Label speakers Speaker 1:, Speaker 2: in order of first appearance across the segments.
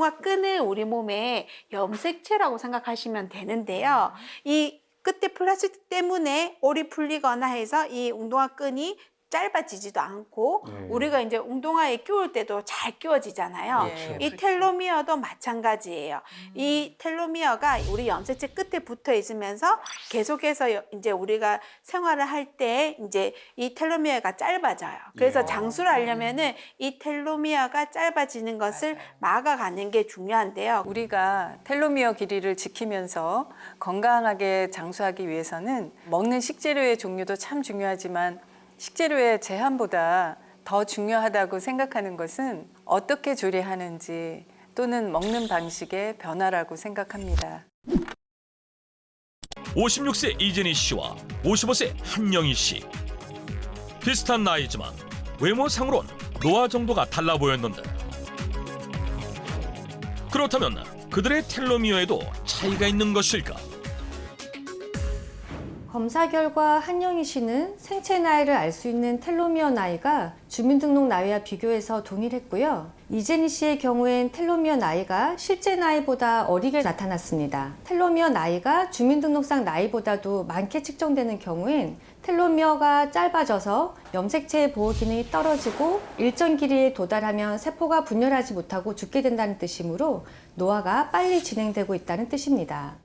Speaker 1: 운동화 끈을 우리 몸에 염색체라고 생각하시면 되는데요. 이 끝에 플라스틱 때문에 올이 풀리거나 해서 이 운동화 끈이 짧아지지도 않고 우리가 이제 운동화에 끼울 때도 잘 끼워지잖아요.
Speaker 2: 네,
Speaker 1: 이 텔로미어도 마찬가지예요. 이 텔로미어가 우리 염색체 끝에 붙어 있으면서 계속해서 이제 우리가 생활을 할 때 이제 이 텔로미어가 짧아져요. 그래서 장수를 하려면은 이 텔로미어가 짧아지는 것을 막아가는 게 중요한데요.
Speaker 2: 우리가 텔로미어 길이를 지키면서 건강하게 장수하기 위해서는 먹는 식재료의 종류도 참 중요하지만 식재료의 제한보다 더 중요하다고 생각하는 것은 어떻게 조리하는지 또는 먹는 방식의 변화라고 생각합니다.
Speaker 3: 56세 이재니 씨와 55세 한영희 씨. 비슷한 나이지만 외모상으론 노화 정도가 달라 보였는데 그렇다면 그들의 텔로미어에도 차이가 있는 것일까?
Speaker 4: 검사 결과 한영희 씨는 생체 나이를 알 수 있는 텔로미어 나이가 주민등록 나이와 비교해서 동일했고요. 이재니 씨의 경우엔 텔로미어 나이가 실제 나이보다 어리게 나타났습니다. 텔로미어 나이가 주민등록상 나이보다도 많게 측정되는 경우엔 텔로미어가 짧아져서 염색체의 보호 기능이 떨어지고 일정 길이에 도달하면 세포가 분열하지 못하고 죽게 된다는 뜻이므로 노화가 빨리 진행되고 있다는 뜻입니다.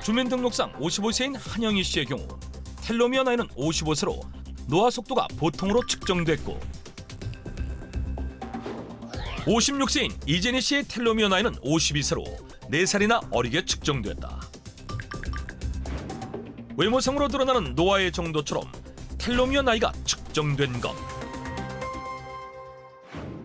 Speaker 3: 주민등록상 55세인 한영희 씨의 경우 텔로미어 나이는 55세로 노화 속도가 보통으로 측정됐고 56세인 이재니 씨의 텔로미어 나이는 52세로 4살이나 어리게 측정됐다. 외모상으로 드러나는 노화의 정도처럼 텔로미어 나이가 측정된 것.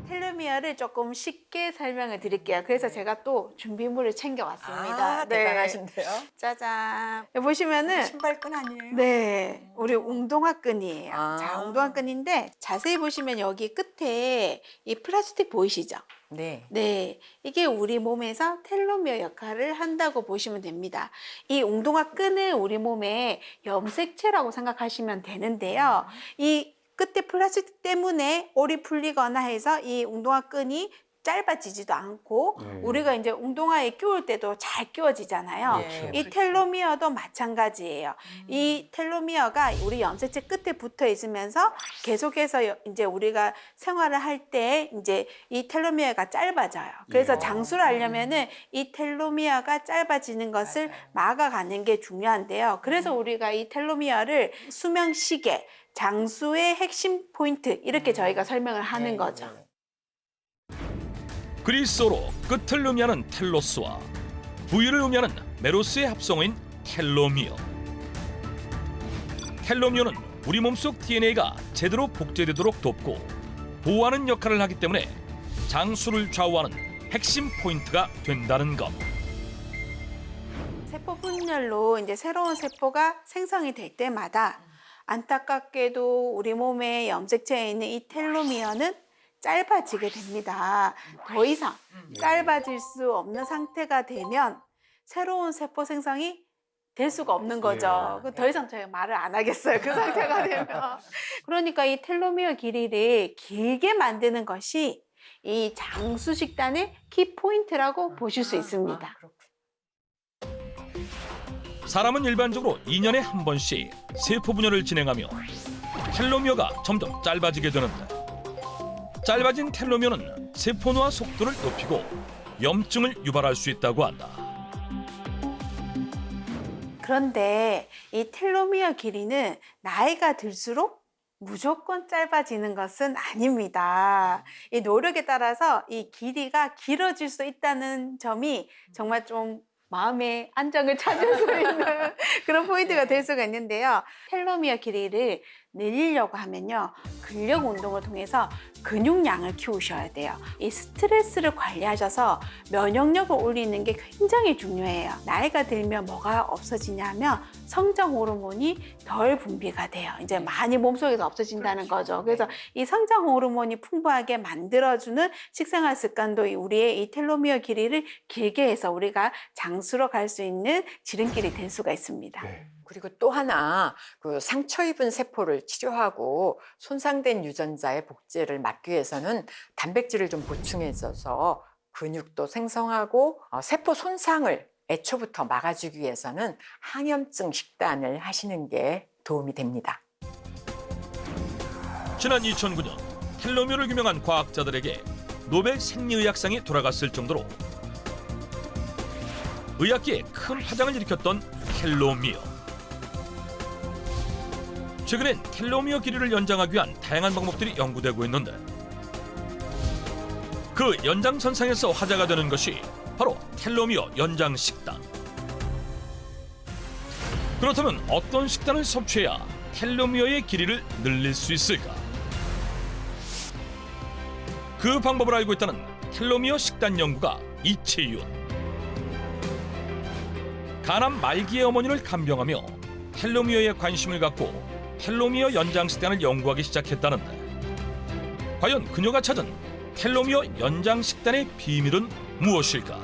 Speaker 1: 텔로미어를 조금 쉽게 설명을 드릴게요. 그래서 제가 또 준비물을 챙겨왔습니다.
Speaker 5: 아, 대단하신데요.
Speaker 1: 짜잔. 여기 보시면은
Speaker 5: 신발끈 아니에요?
Speaker 1: 네, 우리 운동화 끈이에요.
Speaker 5: 아.
Speaker 1: 자, 운동화 끈인데 자세히 보시면 여기 끝에 이 플라스틱 보이시죠?
Speaker 5: 네.
Speaker 1: 네, 이게 우리 몸에서 텔로미어 역할을 한다고 보시면 됩니다. 이 운동화 끈을 우리 몸에 염색체라고 생각하시면 되는데요. 이 끝에 플라스틱 때문에 올이 풀리거나 해서 이 운동화 끈이 짧아지지도 않고 우리가 이제 운동화에 끼울 때도 잘 끼워지잖아요.
Speaker 5: 네,
Speaker 1: 이 텔로미어도 마찬가지예요. 이 텔로미어가 우리 염색체 끝에 붙어 있으면서 계속해서 이제 우리가 생활을 할 때 이제 이 텔로미어가 짧아져요. 그래서 장수를 하려면은 이 텔로미어가 짧아지는 것을 막아가는 게 중요한데요. 그래서 우리가 이 텔로미어를 수명 시계, 장수의 핵심 포인트 이렇게 저희가 설명을 하는 거죠.
Speaker 3: 그리스어로 끝을 의미하는 텔로스와 부위를 의미하는 메로스의 합성어인 텔로미어. 텔로미어는 우리 몸속 DNA가 제대로 복제되도록 돕고 보호하는 역할을 하기 때문에 장수를 좌우하는 핵심 포인트가 된다는 것.
Speaker 1: 세포 분열로 이제 새로운 세포가 생성이 될 때마다 안타깝게도 우리 몸의 염색체에 있는 이 텔로미어는 짧아지게 됩니다. 더 이상 짧아질 수 없는 상태가 되면 새로운 세포 생성이 될 수가 없는 거죠. 더 이상 저희가 말을 안 하겠어요. 그 상태가 되면. 그러니까 이 텔로미어 길이를 길게 만드는 것이 이 장수 식단의 키 포인트라고 보실 수 있습니다.
Speaker 3: 사람은 일반적으로 2년에 한 번씩 세포 분열을 진행하며 텔로미어가 점점 짧아지게 되는데 짧아진 텔로미어는 세포 노화 속도를 높이고 염증을 유발할 수 있다고 한다.
Speaker 1: 그런데 이 텔로미어 길이는 나이가 들수록 무조건 짧아지는 것은 아닙니다. 이 노력에 따라서 이 길이가 길어질 수 있다는 점이 정말 좀 마음의 안정을 찾을 수 있는 그런 포인트가 될 수가 있는데요. 텔로미어 길이를 늘리려고 하면요. 근력 운동을 통해서 근육량을 키우셔야 돼요. 이 스트레스를 관리하셔서 면역력을 올리는 게 굉장히 중요해요. 나이가 들면 뭐가 없어지냐면 성장 호르몬이 덜 분비가 돼요. 이제 많이 몸속에서 없어진다는 거죠. 그래서 이 성장 호르몬이 풍부하게 만들어주는 식생활 습관도 우리의 이 텔로미어 길이를 길게 해서 우리가 장수로 갈 수 있는 지름길이 될 수가 있습니다.
Speaker 5: 그리고 또 하나 그 상처 입은 세포를 치료하고 손상된 유전자의 복제를 막기 위해서는 단백질을 좀 보충해줘서 근육도 생성하고 세포 손상을 애초부터 막아주기 위해서는 항염증 식단을 하시는 게 도움이 됩니다.
Speaker 3: 지난 2009년 텔로미어를 규명한 과학자들에게 노벨 생리의학상이 돌아갔을 정도로 의학계에 큰 파장을 일으켰던 텔로미어. 최근엔 텔로미어 길이를 연장하기 위한 다양한 방법들이 연구되고 있는데 그 연장선상에서 화제가 되는 것이 바로 텔로미어 연장 식단. 그렇다면 어떤 식단을 섭취해야 텔로미어의 길이를 늘릴 수 있을까? 그 방법을 알고 있다는 텔로미어 식단 연구가 이채윤. 간암 말기의 어머니를 간병하며 텔로미어에 관심을 갖고 텔로미어 연장 식단을 연구하기 시작했다는데 과연 그녀가 찾은 텔로미어 연장 식단의 비밀은 무엇일까?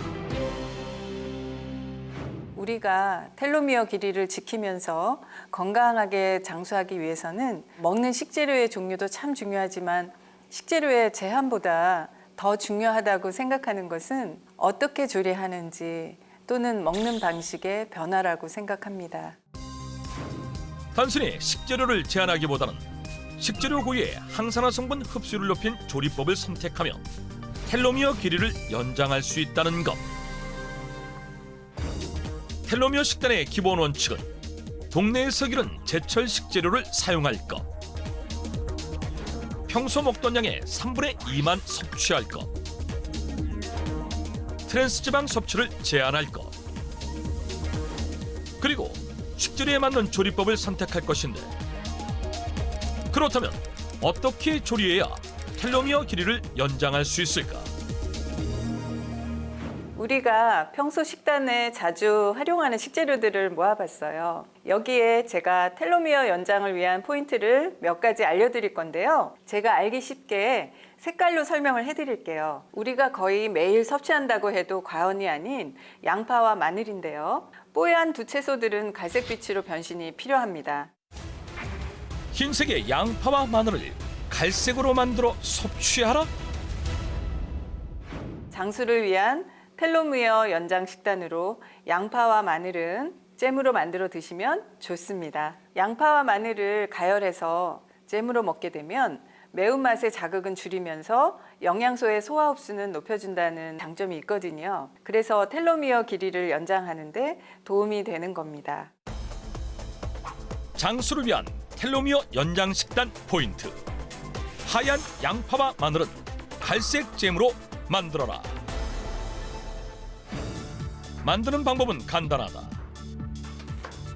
Speaker 2: 우리가 텔로미어 길이를 지키면서 건강하게 장수하기 위해서는 먹는 식재료의 종류도 참 중요하지만 식재료의 제한보다 더 중요하다고 생각하는 것은 어떻게 조리하는지 또는 먹는 방식의 변화라고 생각합니다.
Speaker 3: 단순히 식재료를 제한하기보다는 식재료 고유의 항산화 성분 흡수를 높인 조리법을 선택하며 텔로미어 길이를 연장할 수 있다는 것. 텔로미어 식단의 기본 원칙은 동네에서 기른 제철 식재료를 사용할 것, 평소 먹던 양의 3분의 2만 섭취할 것, 트랜스지방 섭취를 제한할 것, 그리고 식재료에 맞는 조리법을 선택할 것인데 그렇다면 어떻게 조리해야 텔로미어 길이를 연장할 수 있을까?
Speaker 2: 우리가 평소 식단에 자주 활용하는 식재료들을 모아봤어요. 여기에 제가 텔로미어 연장을 위한 포인트를 몇 가지 알려드릴 건데요. 제가 알기 쉽게 색깔로 설명을 해드릴게요. 우리가 거의 매일 섭취한다고 해도 과언이 아닌 양파와 마늘인데요. 뽀얀 두 채소들은 갈색빛으로 변신이 필요합니다.
Speaker 3: 흰색의 양파와 마늘을 갈색으로 만들어 섭취하라?
Speaker 2: 장수를 위한 텔로미어 연장 식단으로 양파와 마늘은 잼으로 만들어 드시면 좋습니다. 양파와 마늘을 가열해서 잼으로 먹게 되면 매운맛의 자극은 줄이면서 영양소의 소화 흡수는 높여준다는 장점이 있거든요. 그래서 텔로미어 길이를 연장하는 데 도움이 되는 겁니다.
Speaker 3: 장수를 위한 텔로미어 연장 식단 포인트. 하얀 양파와 마늘은 갈색 잼으로 만들어라. 만드는 방법은 간단하다.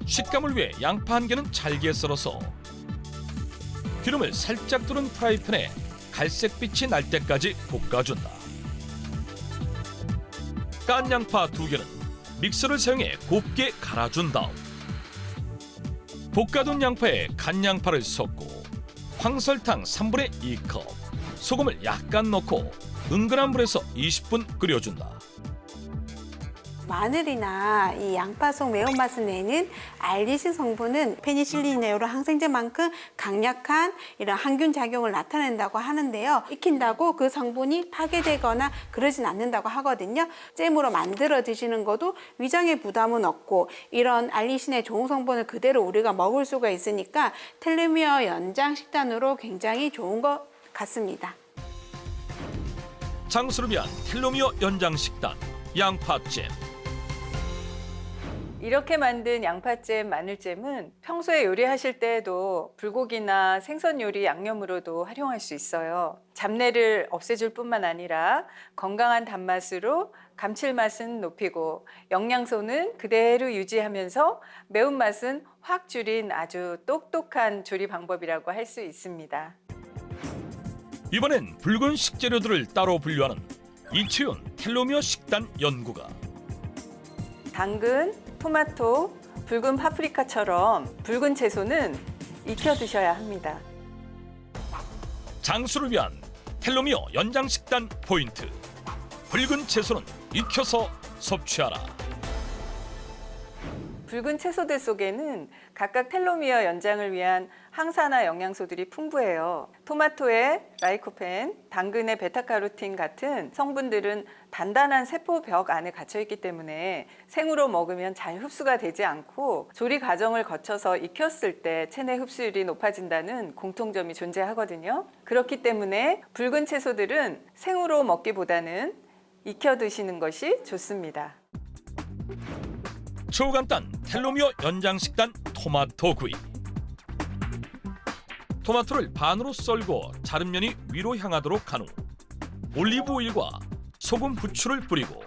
Speaker 3: 식감을 위해 양파 한 개는 잘게 썰어서 기름을 살짝 두른 프라이팬에 갈색빛이 날 때까지 볶아준다. 깐 양파 2개는 믹서를 사용해 곱게 갈아준 다음 볶아둔 양파에 간 양파를 섞고 황설탕 3분의 2컵, 소금을 약간 넣고 은근한 불에서 20분 끓여준다.
Speaker 1: 마늘이나 이 양파 속 매운맛을 내는 알리신 성분은 페니실린의 여러 항생제만큼 강력한 이런 항균 작용을 나타낸다고 하는데요. 익힌다고 그 성분이 파괴되거나 그러진 않는다고 하거든요. 잼으로 만들어 드시는 것도 위장에 부담은 없고 이런 알리신의 좋은 성분을 그대로 우리가 먹을 수가 있으니까 텔로미어 연장 식단으로 굉장히 좋은 것 같습니다.
Speaker 3: 장수를 위한 텔로미어 연장 식단 양파잼.
Speaker 2: 이렇게 만든 양파잼, 마늘잼은 평소에 요리하실 때에도 불고기나 생선 요리 양념으로도 활용할 수 있어요. 잡내를 없애줄 뿐만 아니라 건강한 단맛으로 감칠맛은 높이고 영양소는 그대로 유지하면서 매운맛은 확 줄인 아주 똑똑한 조리 방법이라고 할 수 있습니다.
Speaker 3: 이번엔 붉은 식재료들을 따로 분류하는 이채윤 텔로미어 식단 연구가
Speaker 2: 당근, 토마토, 붉은 파프리카처럼 붉은 채소는 익혀 드셔야 합니다.
Speaker 3: 장수를 위한 텔로미어 연장 식단 포인트. 붉은 채소는 익혀서 섭취하라.
Speaker 2: 붉은 채소들 속에는 각각 텔로미어 연장을 위한 항산화 영양소들이 풍부해요. 토마토의 라이코펜, 당근의 베타카로틴 같은 성분들은 단단한 세포벽 안에 갇혀 있기 때문에 생으로 먹으면 잘 흡수가 되지 않고 조리 과정을 거쳐서 익혔을 때 체내 흡수율이 높아진다는 공통점이 존재하거든요. 그렇기 때문에 붉은 채소들은 생으로 먹기보다는 익혀 드시는 것이 좋습니다.
Speaker 3: 초간단 텔로미어 연장 식단 토마토 구이. 토마토를 반으로 썰고 자른 면이 위로 향하도록 한 후 올리브 오일과 소금, 후추를 뿌리고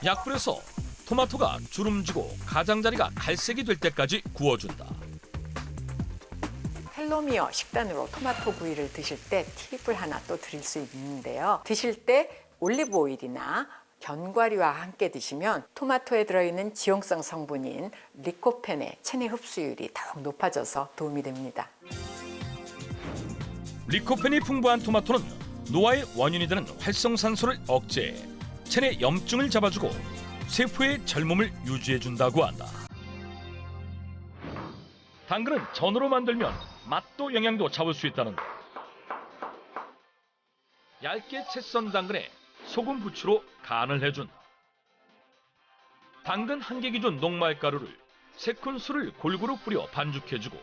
Speaker 3: 약불에서 토마토가 주름지고 가장자리가 갈색이 될 때까지 구워준다.
Speaker 5: 텔로미어 식단으로 토마토 구이를 드실 때 팁을 하나 또 드릴 수 있는데요. 드실 때 올리브 오일이나 견과류와 함께 드시면 토마토에 들어있는 지용성 성분인 리코펜의 체내 흡수율이 더욱 높아져서 도움이 됩니다.
Speaker 3: 리코펜이 풍부한 토마토는 노화의 원인이 되는 활성산소를 억제해 체내 염증을 잡아주고 세포의 젊음을 유지해준다고 한다. 당근은 전으로 만들면 맛도 영양도 잡을 수 있다는데 얇게 채 썬 당근에 소금, 후추로 간을 해준다. 당근 한 개 기준 녹말가루를 3큰술을 골고루 뿌려 반죽해주고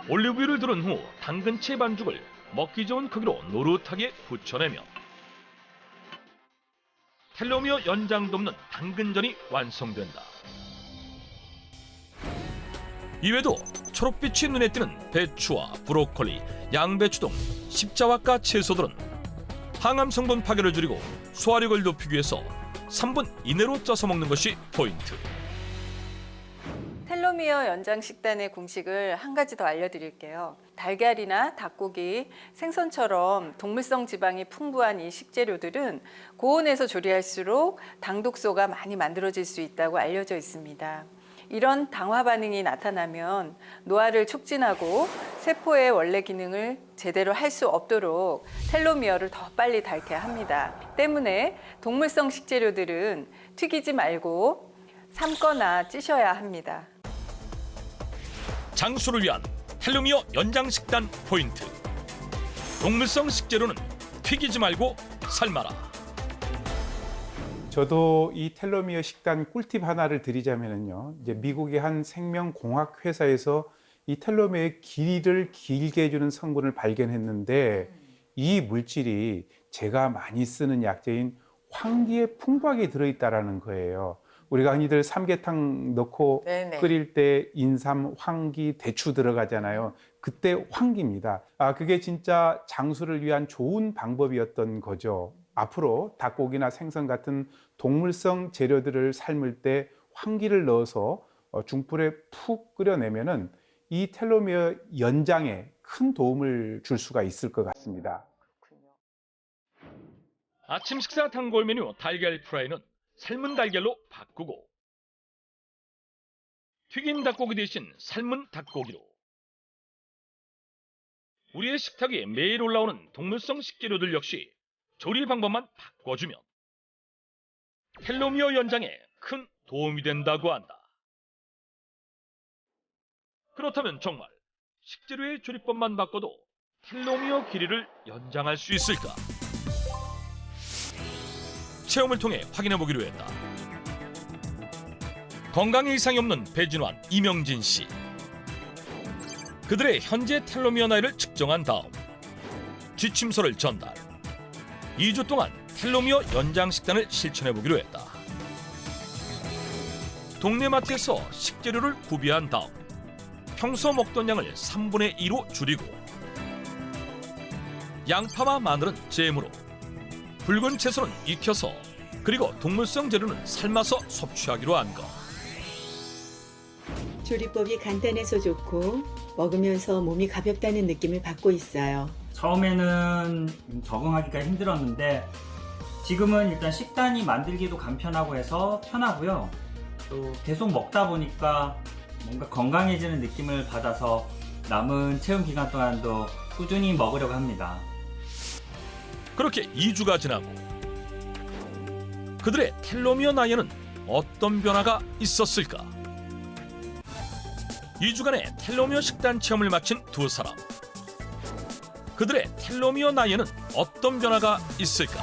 Speaker 3: 올리브유를 두른 후 당근채 반죽을 먹기 좋은 크기로 노릇하게 굳혀내면 텔로미어 연장 돕는 당근전이 완성된다. 이외에도 초록빛이 눈에 띄는 배추와 브로콜리, 양배추 등 십자화과 채소들은 항암 성분 파괴를 줄이고 소화력을 높이기 위해서 3분 이내로 쪄서 먹는 것이 포인트.
Speaker 2: 텔로미어 연장 식단의 공식을 한 가지 더 알려드릴게요. 달걀이나 닭고기, 생선처럼 동물성 지방이 풍부한 이 식재료들은 고온에서 조리할수록 당독소가 많이 만들어질 수 있다고 알려져 있습니다. 이런 당화 반응이 나타나면 노화를 촉진하고 세포의 원래 기능을 제대로 할 수 없도록 텔로미어를 더 빨리 닳게 합니다. 때문에 동물성 식재료들은 튀기지 말고 삶거나 찌셔야 합니다.
Speaker 3: 장수를 위한 텔로미어 연장 식단 포인트. 동물성 식재료는 튀기지 말고 삶아라.
Speaker 6: 저도 이 텔로미어 식단 꿀팁 하나를 드리자면요. 이제 미국의 한 생명공학 회사에서 이 텔로미어의 길이를 길게 해주는 성분을 발견했는데 이 물질이 제가 많이 쓰는 약재인 황기에 풍부하게 들어있다라는 거예요. 우리가 흔히들 삼계탕 넣고
Speaker 5: 네네.
Speaker 6: 끓일 때 인삼, 황기, 대추 들어가잖아요. 그때 황기입니다. 그게 진짜 장수를 위한 좋은 방법이었던 거죠. 앞으로 닭고기나 생선 같은 동물성 재료들을 삶을 때 황기를 넣어서 중불에 푹 끓여내면은 이 텔로미어 연장에 큰 도움을 줄 수가 있을 것 같습니다.
Speaker 3: 아침 식사 단골 메뉴 달걀 프라이는 삶은 달걀로 바꾸고 튀긴 닭고기 대신 삶은 닭고기로 우리의 식탁에 매일 올라오는 동물성 식재료들 역시 조리 방법만 바꿔주면 텔로미어 연장에 큰 도움이 된다고 한다. 그렇다면 정말 식재료의 조리법만 바꿔도 텔로미어 길이를 연장할 수 있을까? 체험을 통해 확인해보기로 했다. 건강에 이상이 없는 배진환, 이명진 씨. 그들의 현재 텔로미어 나이를 측정한 다음 지침서를 전달. 2주 동안 텔로미어 연장 식단을 실천해보기로 했다. 동네 마트에서 식재료를 구비한 다음 평소 먹던 양을 3분의 2로 줄이고 양파와 마늘은 잼으로 붉은 채소는 익혀서 그리고 동물성 재료는 삶아서 섭취하기로 한 것.
Speaker 7: 조리법이 간단해서 좋고 먹으면서 몸이 가볍다는 느낌을 받고 있어요.
Speaker 8: 처음에는 적응하기가 힘들었는데 지금은 일단 식단이 만들기도 간편하고 해서 편하고요. 또 계속 먹다 보니까 뭔가 건강해지는 느낌을 받아서 남은 체험 기간 동안도 꾸준히 먹으려고 합니다.
Speaker 3: 그렇게 2주가 지나고 그들의 텔로미어 나이에는 어떤 변화가 있었을까? 2주간의 텔로미어 식단 체험을 마친 두 사람. 그들의 텔로미어 나이에는 어떤 변화가 있을까?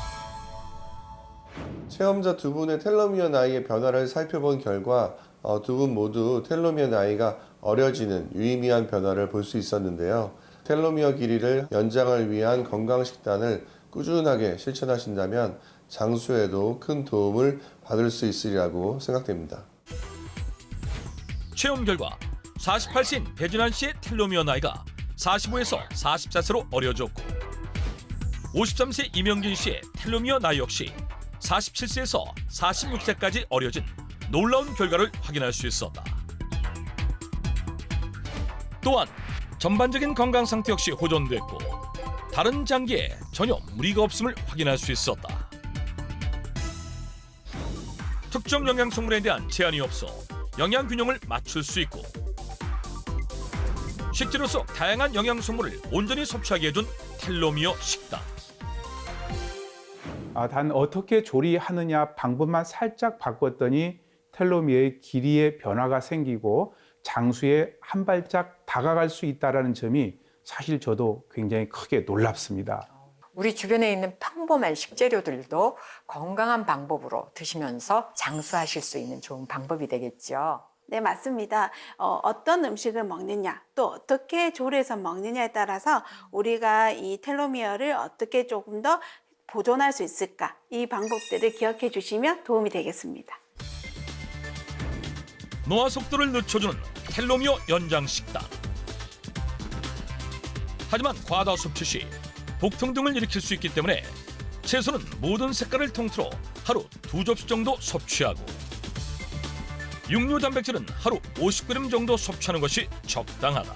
Speaker 9: 체험자 두 분의 텔로미어 나이의 변화를 살펴본 결과 두 분 모두 텔로미어 나이가 어려지는 유의미한 변화를 볼 수 있었는데요. 텔로미어 길이를 연장을 위한 건강 식단을 꾸준하게 실천하신다면 장수에도 큰 도움을 받을 수 있으리라고 생각됩니다.
Speaker 3: 체험 결과 48세인 배진환 씨의 텔로미어 나이가 45에서 44세로 어려졌고 53세 이명진 씨의 텔로미어 나이 역시 47세에서 46세까지 어려진 놀라운 결과를 확인할 수 있었다. 또한 전반적인 건강 상태 역시 호전됐고 다른 장기에 전혀 무리가 없음을 확인할 수 있었다. 특정 영양성분에 대한 제한이 없어 영양 균형을 맞출 수 있고 식재료 속 다양한 영양성분을 온전히 섭취하게 해준 텔로미어 식단.
Speaker 6: 단 어떻게 조리하느냐 방법만 살짝 바꿨더니 텔로미어의 길이의 변화가 생기고 장수에 한 발짝 다가갈 수 있다는 점이 사실 저도 굉장히 크게 놀랍습니다.
Speaker 5: 우리 주변에 있는 평범한 식재료들도 건강한 방법으로 드시면서 장수하실 수 있는 좋은 방법이 되겠죠.
Speaker 1: 네, 맞습니다. 어떤 음식을 먹느냐, 또 어떻게 조리해서 먹느냐에 따라서 우리가 이 텔로미어를 어떻게 조금 더 보존할 수 있을까? 이 방법들을 기억해 주시면 도움이 되겠습니다.
Speaker 3: 노화 속도를 늦춰주는 텔로미어 연장 식단. 하지만 과다 섭취 시 복통 등을 일으킬 수 있기 때문에 채소는 모든 색깔을 통틀어 하루 2접시 정도 섭취하고 육류 단백질은 하루 50g 정도 섭취하는 것이 적당하다.